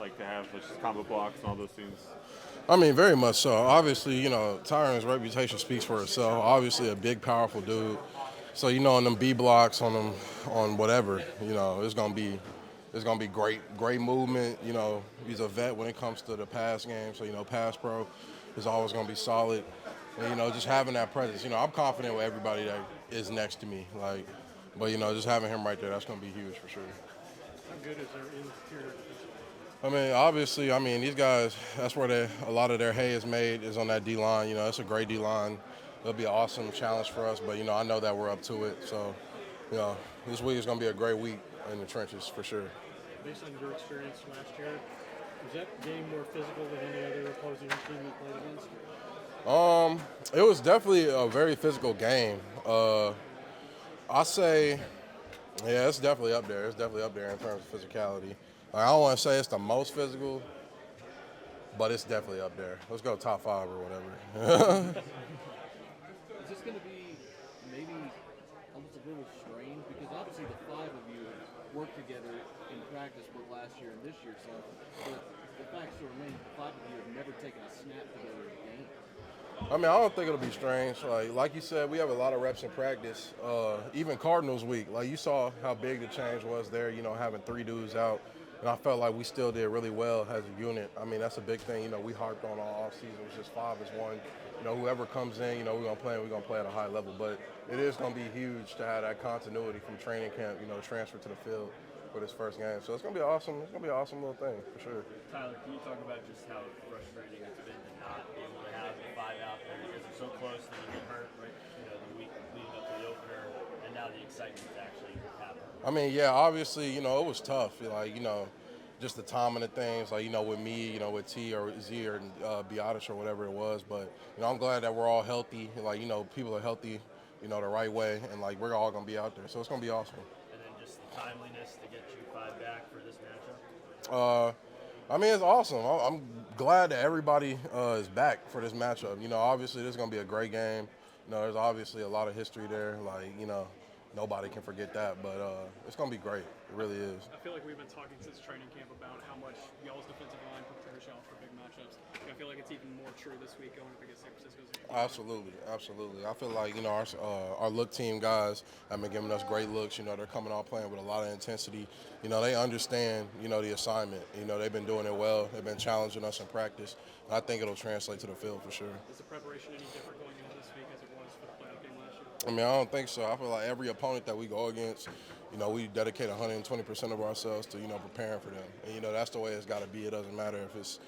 like to have just combo blocks and all those things? I mean, very much so. Obviously, Tyron's reputation speaks for itself. Obviously, a big, powerful dude. So, on them B blocks, on whatever, it's gonna be great movement. He's a vet when it comes to the pass game. So, pass pro is always gonna be solid. And, just having that presence. I'm confident with everybody that is next to me. But just having him right there, that's gonna be huge for sure. How good is their interior defensive line? I mean, obviously, these guys, that's where a lot of their hay is made is on that D line. It's a great D line. It'll be an awesome challenge for us, but, I know that we're up to it. So, you know, this week is going to be a great week in the trenches for sure. Based on your experience last year, was that game more physical than any other opposing team you played against? It was definitely a very physical game. I say, yeah, it's definitely up there. It's definitely up there in terms of physicality. Like, I don't want to say it's the most physical, but it's definitely up there. Let's go top five or whatever. Is this going to be maybe almost a little strange? Because obviously the five of you worked together in practice both last year and this year. So the fact still remains the five of you have never taken a snap together in a game. I mean, I don't think it'll be strange. Like you said, we have a lot of reps in practice. Even Cardinals week, like you saw how big the change was there. Having three dudes out, and I felt like we still did really well as a unit. I mean, that's a big thing. We harped on all offseason. It was just five as one. Whoever comes in, we're gonna play. We're gonna play at a high level. But it is gonna be huge to have that continuity from training camp. Transfer to the field for this first game. So it's gonna be awesome. It's gonna be an awesome little thing for sure. Tyler, can you talk about just how frustrating it's been to not be able to have the five out there because they're so close that you get hurt, right? The week leading up to the opener, and now the excitement to actually happen. I mean, yeah, obviously, it was tough. Just the timing of things, with me, with T or Z or Biotis or whatever it was. But, I'm glad that we're all healthy. People are healthy, the right way, and, we're all going to be out there. So it's going to be awesome. And then just the timeliness to get you five back for this matchup. I mean, it's awesome. I'm glad that everybody is back for this matchup. Obviously, this is going to be a great game. There's obviously a lot of history there. Nobody can forget that. But it's going to be great. It really is. I feel like we've been talking since training camp about how much y'all's defensive line prepares y'all for big matchups. I feel like it's even more true this week going up against San Francisco's. Absolutely. I feel like our look team guys have been giving us great looks. They're coming out playing with a lot of intensity. They understand the assignment. They've been doing it well. They've been challenging us in practice. And I think it'll translate to the field for sure. Is the preparation any different going into this week as it was for the playoff game last year? I mean, I don't think so. I feel like every opponent that we go against, we dedicate 120% of ourselves to preparing for them. And that's the way it's got to be. It doesn't matter if it's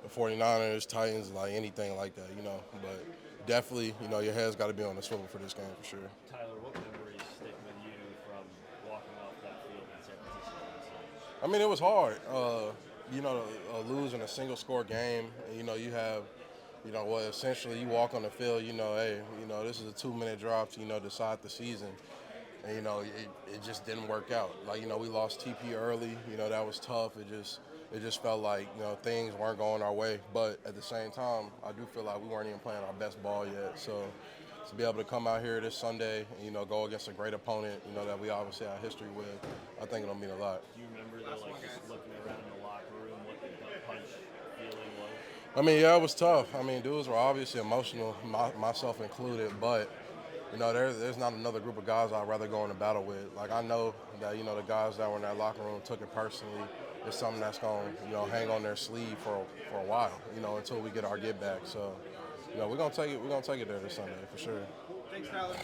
the 49ers, Titans, anything like that, But definitely, your head's got to be on the swivel for this game for sure. Tyler, what memories stick with you from walking off that field in San Francisco? I mean, it was hard. Lose in a single score game. And, you have, essentially you walk on the field, hey, this is a 2-minute drive to, decide the season. And, it just didn't work out. We lost TP early. That was tough. It just felt like, things weren't going our way. But at the same time, I do feel like we weren't even playing our best ball yet. So to be able to come out here this Sunday and, go against a great opponent, that we obviously have history with, I think it'll mean a lot. Do you remember just looking around in the locker room, what the gut punch feeling was? I mean, yeah, it was tough. I mean, dudes were obviously emotional, myself included, but there's not another group of guys I'd rather go into battle with. I know that, the guys that were in that locker room took it personally. It's something that's going to, hang on their sleeve for a while, until we get our get back. So, we're going to take it there this Sunday for sure. Thanks, Tyler.